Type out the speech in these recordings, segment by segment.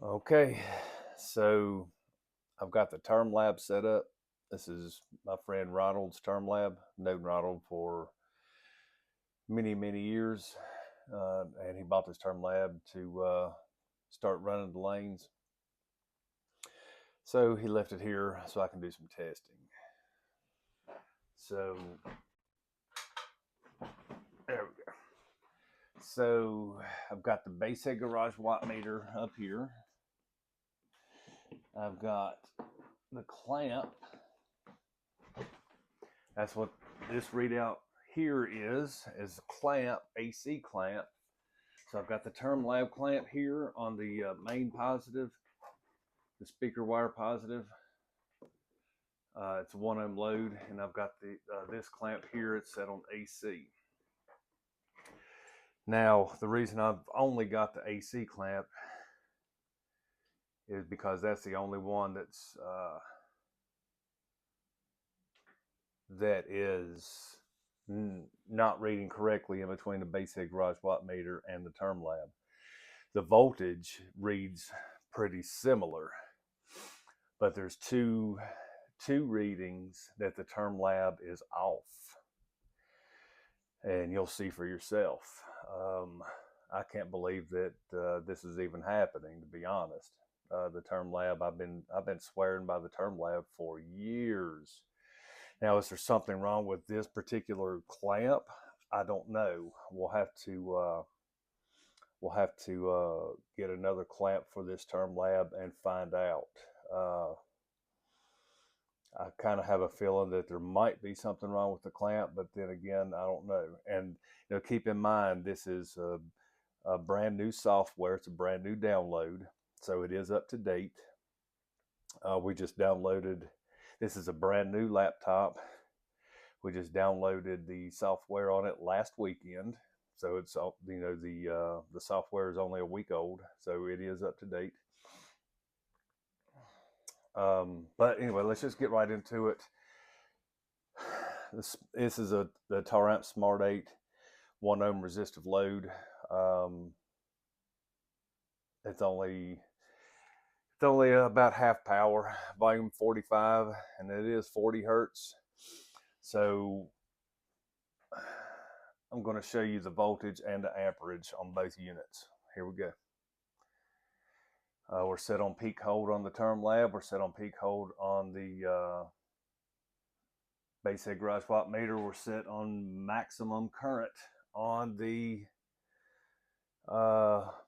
Okay, so I've got the Termlab set up. This is my friend Ronald's Termlab. Known Ronald for many years, and he bought this Termlab to start running the lanes. So he left it here so I can do some testing. So there we go. So I've got the base head garage watt meter up here. I've got the clamp. That's what this readout here is a clamp, AC clamp. So I've got the Termlab clamp here on the main positive, the speaker wire positive. It's a 1 ohm load, and I've got the this clamp here. It's set on AC. Now, the reason I've only got the AC clamp is because that's the only one that is not reading correctly in between the base head garage watt meter and the Termlab. The voltage reads pretty similar, but there's two readings that the Termlab is off, and you'll see for yourself. I can't believe that this is even happening, to be honest. The Termlab, I've been swearing by the Termlab for years. Now, is there something wrong with this particular clamp? I don't know. We'll have to get another clamp for this Termlab and find out. I kind of have a feeling that there might be something wrong with the clamp, but then again, I don't know. And keep in mind, this is a brand new software. It's a brand new download, so it is up to date. We just downloaded. This is a brand new laptop. We just downloaded the software on it last weekend, so it's the software is only a week old, so it is up to date. But anyway, let's just get right into it. This is the Taramp Smart 8 1 ohm resistive load. It's only about half power, volume 45, and it is 40 hertz. So I'm going to show you the voltage and the amperage on both units. Here we go. We're set on peak hold on the Termlab. We're set on peak hold on the base head garage watt meter. We're set on maximum current on the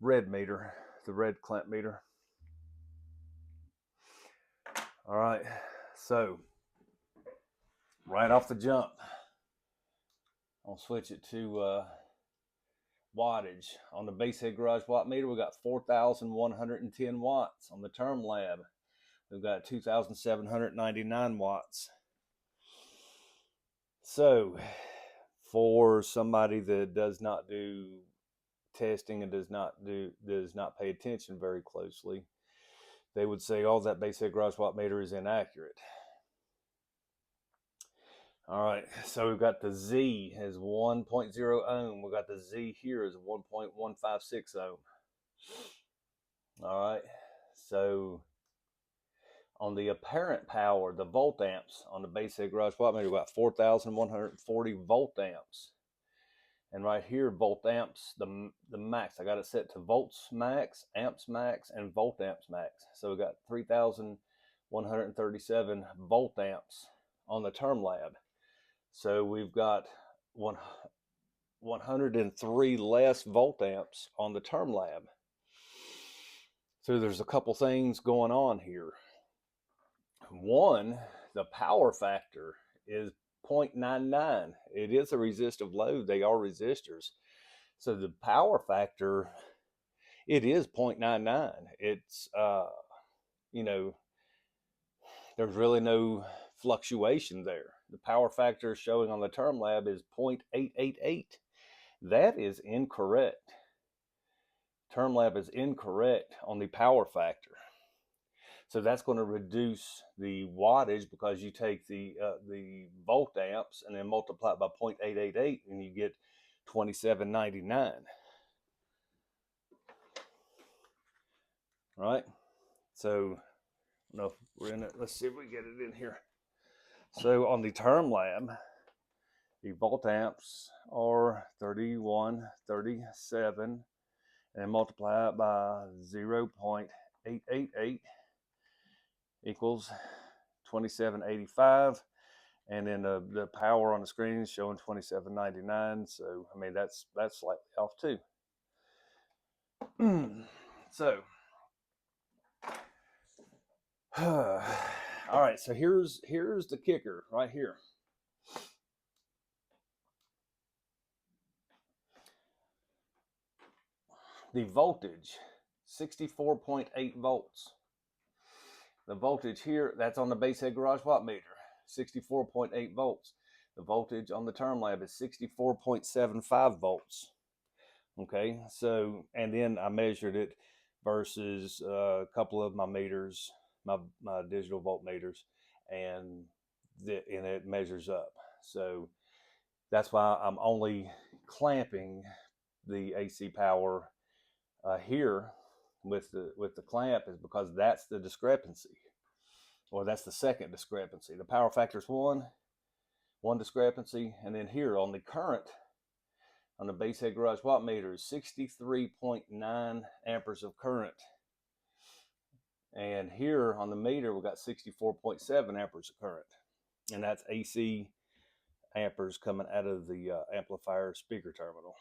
red meter, the red clamp meter. All right, so right off the jump, I'll switch it to wattage. On the base head garage watt meter, we got 4,110 watts. On the Termlab, we've got 2,799 watts. So for somebody that does not do testing and does not pay attention very closely, they would say, oh, that base head garage watt meter is inaccurate. All right, so we've got the Z as 1.0 ohm. We've got the Z here as 1.156 ohm. All right, so on the apparent power, the volt amps on the base head garage watt meter, we've got 4,140 volt amps. And right here, volt amps, the max, I got it set to volts max, amps max, and volt amps max. So we got 3,137 volt amps on the Termlab. So we've got 103 less volt amps on the Termlab. So there's a couple things going on here. One, the power factor is 0.99. It is a resistive load. They are resistors. So the power factor, it is 0.99. It's, there's really no fluctuation there. The power factor showing on the Termlab is 0.888. That is incorrect. Termlab is incorrect on the power factor. So that's going to reduce the wattage because you take the volt amps and then multiply it by 0.888 and you get 2799. right? So, I don't know if we're in it. Let's see if we get it in here. So on the Termlab, the volt amps are 3137, and multiply it by 0.888 equals 2785. And then the power on the screen is showing 2799. So I mean that's slightly off too. So all right, so here's the kicker right here. The voltage, 64.8 volts. The voltage here, that's on the base head garage watt meter, 64.8 volts. The voltage on the Termlab is 64.75 volts. Okay, so, and then I measured it versus a couple of my meters, my digital voltmeters, and it measures up. So that's why I'm only clamping the AC power here with the clamp, is because that's the discrepancy, or that's the second discrepancy. The power factor is one discrepancy, and then here on the current on the base head garage watt meter is 63.9 amperes of current, and here on the meter we got 64.7 amperes of current, and that's AC amperes coming out of the amplifier speaker terminal.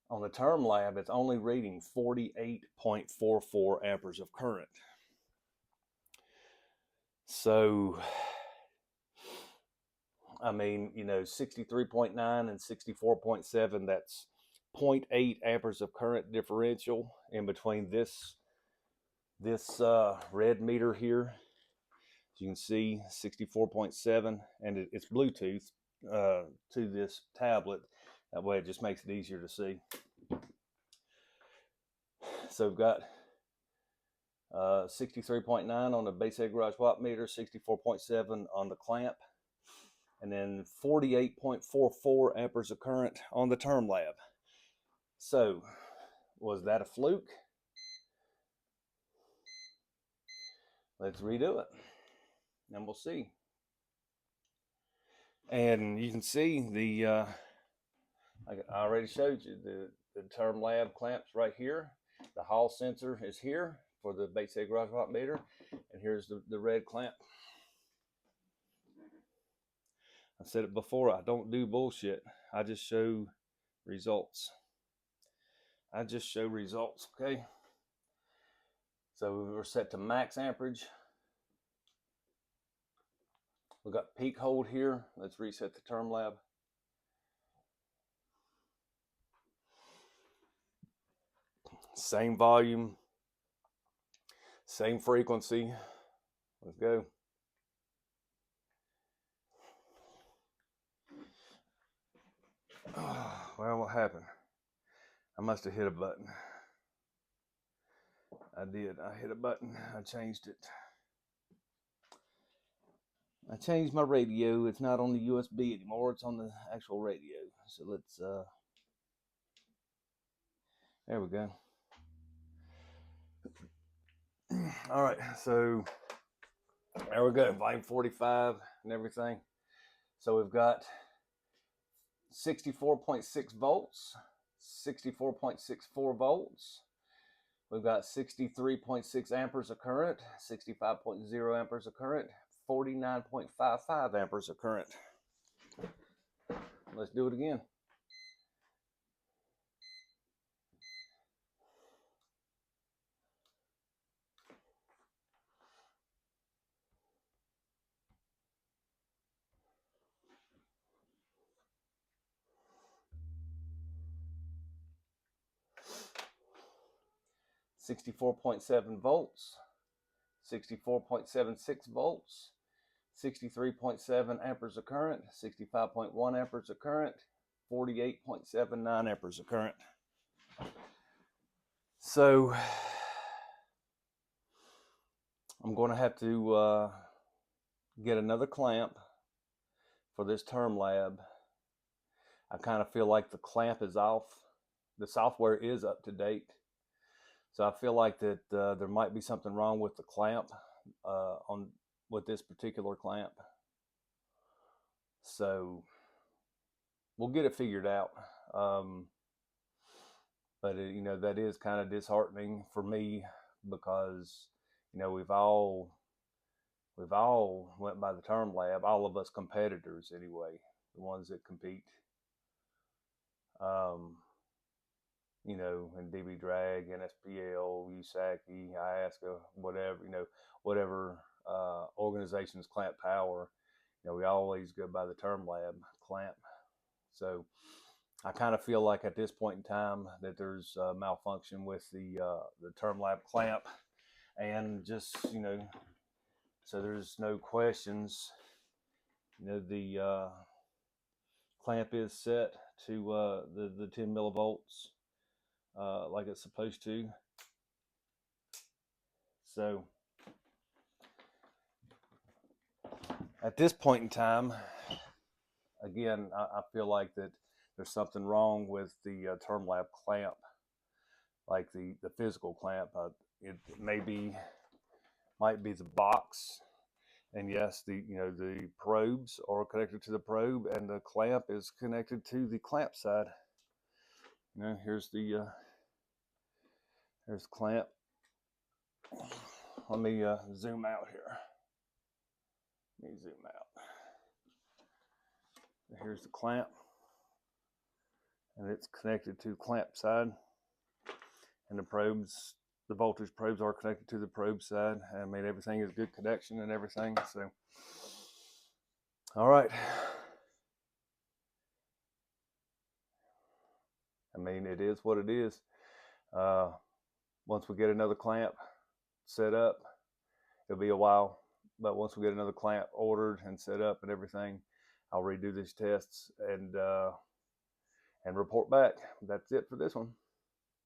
On the Termlab, it's only reading 48.44 amperes of current. So, I mean, 63.9 and 64.7, that's 0.8 amperes of current differential in between this red meter here. As you can see, 64.7, and it's Bluetooth to this tablet. That way it just makes it easier to see. So we've got 63.9 on the base head garage watt meter, 64.7 on the clamp, and then 48.44 amperes of current on the Termlab. So, was that a fluke? Let's redo it, and we'll see. And you can see the, I already showed you the Termlab clamps right here. The Hall sensor is here for the base head garage watt meter, and here's the red clamp. I said it before, I don't do bullshit. I just show results. Okay? So we're set to max amperage. We've got peak hold here. Let's reset the Termlab. Same volume, same frequency. Let's go. Oh, well, what happened? I must have hit a button. I did. I hit a button. I changed it. I changed my radio. It's not on the USB anymore. It's on the actual radio. So let's, there we go. All right. So there we go. Volume 45 and everything. So we've got 64.6 volts, 64.64 volts. We've got 63.6 amperes of current, 65.0 amperes of current, 49.55 amperes of current. Let's do it again. $64.7 volts, 64.76 volts, 63.7 amperes of current, 65.1 amperes of current, 48.79 amperes of current. So I'm going to have to get another clamp for this Termlab. I kind of feel like the clamp is off. The software is up to date. So I feel like that there might be something wrong with the clamp on with this particular clamp. So we'll get it figured out. Um, but it, that is kind of disheartening for me because we've all went by the Termlab, all of us competitors anyway, the ones that compete. Um, in DB Drag, NSPL, USACI, IASCA, whatever, whatever organizations clamp power, we always go by the Termlab clamp. So I kind of feel like at this point in time that there's malfunction with the Termlab clamp, and just so there's no questions. The clamp is set to the 10 millivolts like it's supposed to. So at this point in time, again, I feel like that there's something wrong with the Termlab clamp, like the physical clamp. It might be the box, and yes, the probes are connected to the probe, and the clamp is connected to the clamp side. Here's the clamp. Let me zoom out here. Let me zoom out. Here's the clamp, and it's connected to the clamp side, and the voltage probes are connected to the probe side. I mean, everything is good connection and everything. So, all right. I mean, it is what it is. Once we get another clamp set up, it'll be a while. But once we get another clamp ordered and set up and everything, I'll redo these tests and report back. That's it for this one.